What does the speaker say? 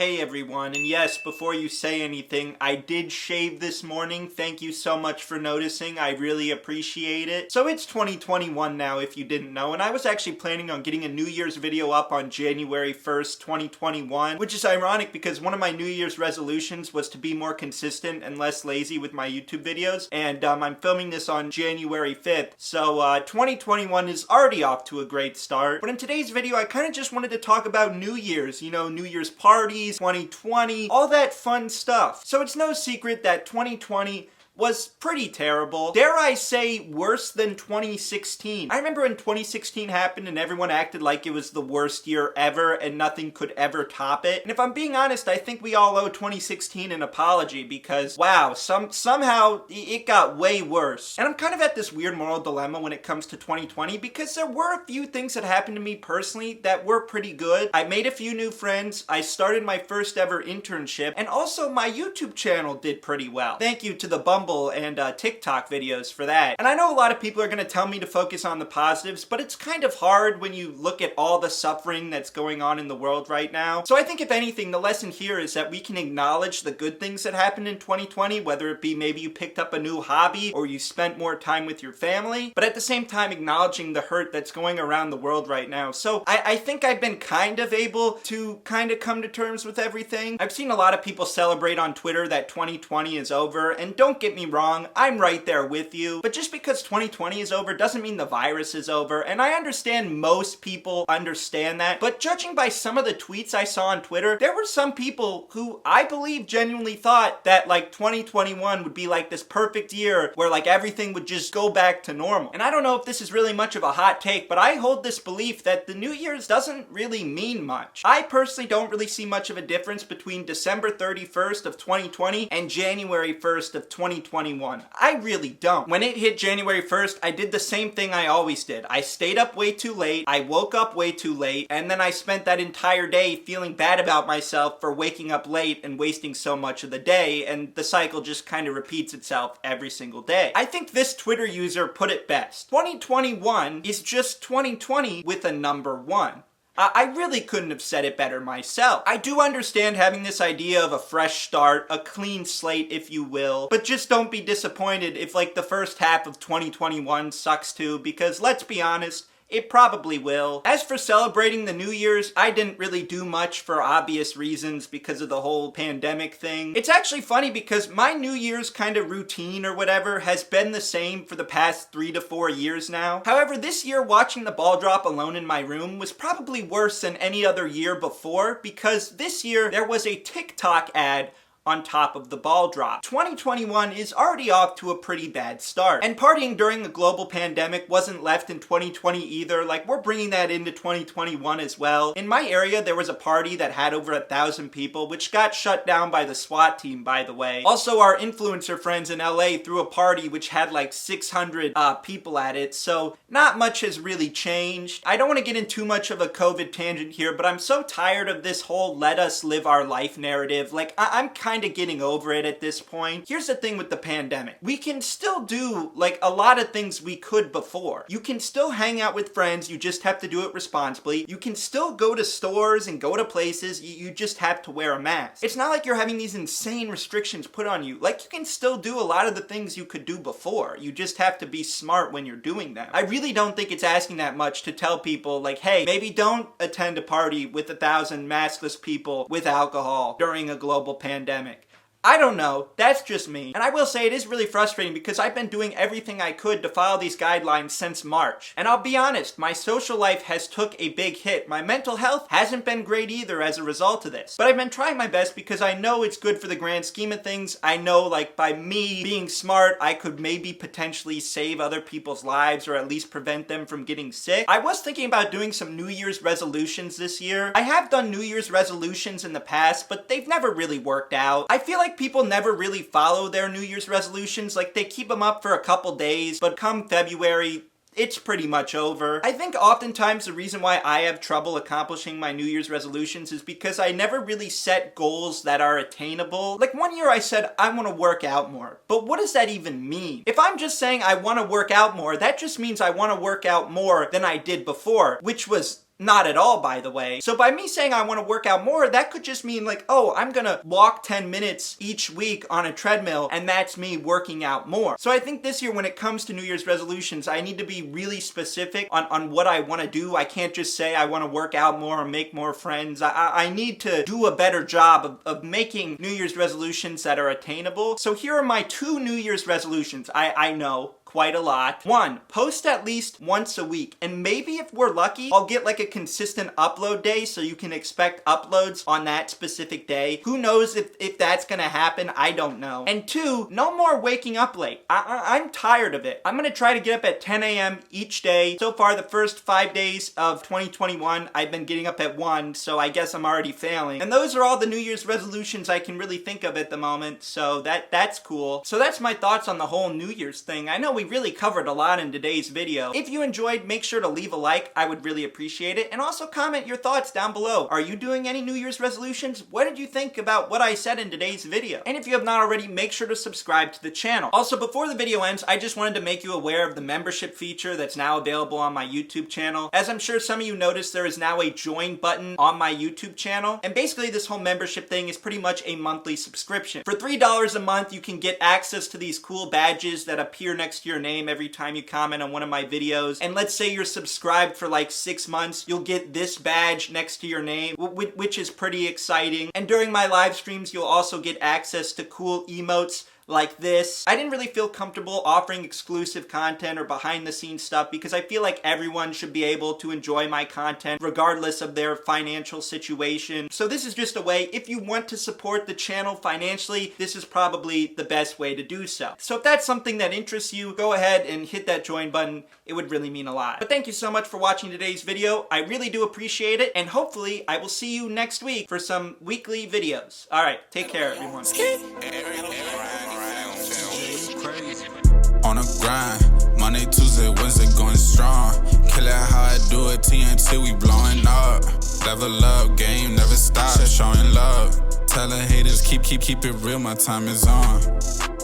Hey everyone, and yes, before you say anything, I did shave this morning. Thank you so much for noticing. I really appreciate it. So it's 2021 now, if you didn't know, and I was actually planning on getting a New Year's video up on January 1st, 2021, which is ironic because one of my New Year's resolutions was to be more consistent and less lazy with my YouTube videos, and I'm filming this on January 5th, so 2021 is already off to a great start. But in today's video, I kind of just wanted to talk about New Year's, you know, New Year's parties, 2020, all that fun stuff. So it's no secret that 2020 was pretty terrible. Dare I say worse than 2016. I remember when 2016 happened and everyone acted like it was the worst year ever and nothing could ever top it. And if I'm being honest, I think we all owe 2016 an apology because, wow, somehow it got way worse. And I'm kind of at this weird moral dilemma when it comes to 2020 because there were a few things that happened to me personally that were pretty good. I made a few new friends, I started my first ever internship, and also my YouTube channel did pretty well. Thank you to the Bumble and TikTok videos for that. And I know a lot of people are going to tell me to focus on the positives, but it's kind of hard when you look at all the suffering that's going on in the world right now. So I think if anything, the lesson here is that we can acknowledge the good things that happened in 2020, whether it be maybe you picked up a new hobby or you spent more time with your family, but at the same time acknowledging the hurt that's going around the world right now. So I think I've been kind of able to kind of come to terms with everything. I've seen a lot of people celebrate on Twitter that 2020 is over, and don't get me wrong, I'm right there with you, but just because 2020 is over doesn't mean the virus is over, and I understand most people understand that, but judging by some of the tweets I saw on Twitter, there were some people who I believe genuinely thought that like 2021 would be like this perfect year where like everything would just go back to normal. And I don't know if this is really much of a hot take, but I hold this belief that the New Year's doesn't really mean much. I personally don't really see much of a difference between December 31st of 2020 and January 1st of 2021. I really don't. When it hit January 1st, I did the same thing I always did. I stayed up way too late, I woke up way too late, and then I spent that entire day feeling bad about myself for waking up late and wasting so much of the day, and the cycle just kind of repeats itself every single day. I think this Twitter user put it best. 2021 is just 2020 with a number 1. I really couldn't have said it better myself. I do understand having this idea of a fresh start, a clean slate if you will, but just don't be disappointed if like the first half of 2021 sucks too, because let's be honest, it probably will. As for celebrating the New Year's, I didn't really do much for obvious reasons because of the whole pandemic thing. It's actually funny because my New Year's kind of routine or whatever has been the same for the past 3 to 4 years now. However, this year watching the ball drop alone in my room was probably worse than any other year before because this year there was a TikTok ad on top of the ball drop. 2021 is already off to a pretty bad start. And partying during the global pandemic wasn't left in 2020 either. Like, we're bringing that into 2021 as well. In my area, there was a party that had over 1,000 people, which got shut down by the SWAT team, by the way. Also, our influencer friends in LA threw a party which had like 600 people at it, so not much has really changed. I don't want to get in too much of a COVID tangent here, but I'm so tired of this whole let us live our life narrative. Like, I'm kind of getting over it at this point. Here's the thing with the pandemic. We can still do like a lot of things we could before. You can still hang out with friends, you just have to do it responsibly. You can still go to stores and go to places, you just have to wear a mask. It's not like you're having these insane restrictions put on you. Like, you can still do a lot of the things you could do before. You just have to be smart when you're doing them. I really don't think it's asking that much to tell people like, hey, maybe don't attend a party with 1,000 maskless people with alcohol during a global pandemic. I don't know, that's just me. And I will say it is really frustrating because I've been doing everything I could to follow these guidelines since March. And I'll be honest, my social life has took a big hit. My mental health hasn't been great either as a result of this. But I've been trying my best because I know it's good for the grand scheme of things. I know like by me being smart, I could maybe potentially save other people's lives or at least prevent them from getting sick. I was thinking about doing some New Year's resolutions this year. I have done New Year's resolutions in the past, but they've never really worked out. I feel like people never really follow their New Year's resolutions. Like, they keep them up for a couple days, but come February, it's pretty much over. I think oftentimes the reason why I have trouble accomplishing my New Year's resolutions is because I never really set goals that are attainable. Like one year I said, I want to work out more. But what does that even mean? If I'm just saying I want to work out more, that just means I want to work out more than I did before, which was Not at all, by the way. So by me saying I want to work out more, that could just mean like, oh, I'm gonna walk 10 minutes each week on a treadmill, and that's me working out more. So I think this year when it comes to New Year's resolutions, I need to be really specific on what I want to do. I can't just say I want to work out more or make more friends. I need to do a better job of making New Year's resolutions that are attainable. So here are my 2 New Year's resolutions. I know, quite a lot. 1, post at least once a week, and maybe if we're lucky, I'll get like a consistent upload day so you can expect uploads on that specific day. Who knows if that's gonna happen? I don't know. And 2, no more waking up late. I'm tired of it. I'm gonna try to get up at 10 a.m. each day. So far, the first 5 days of 2021, I've been getting up at 1, so I guess I'm already failing. And those are all the New Year's resolutions I can really think of at the moment, so that's cool. So that's my thoughts on the whole New Year's thing. I know we really covered a lot in today's video. If you enjoyed, make sure to leave a like. I would really appreciate it. And also comment your thoughts down below. Are you doing any New Year's resolutions? What did you think about what I said in today's video? And if you have not already, make sure to subscribe to the channel. Also, before the video ends, I just wanted to make you aware of the membership feature that's now available on my YouTube channel. As I'm sure some of you noticed, there is now a join button on my YouTube channel. And basically, this whole membership thing is pretty much a monthly subscription. For $3 a month, you can get access to these cool badges that appear next to your name every time you comment on one of my videos. And let's say you're subscribed for like 6 months, you'll get this badge next to your name, which is pretty exciting. And during my live streams, you'll also get access to cool emotes like this. I didn't really feel comfortable offering exclusive content or behind the scenes stuff because I feel like everyone should be able to enjoy my content regardless of their financial situation. So this is just a way, if you want to support the channel financially, this is probably the best way to do so. So if that's something that interests you, go ahead and hit that join button. It would really mean a lot. But thank you so much for watching today's video. I really do appreciate it, and hopefully I will see you next week for some weekly videos. All right, take care, everyone. On a grind, Monday, Tuesday, Wednesday going strong. Kill it how I do it, TNT, we blowing up. Level up, game never stop, showing love. Tell the haters, keep it real, my time is on.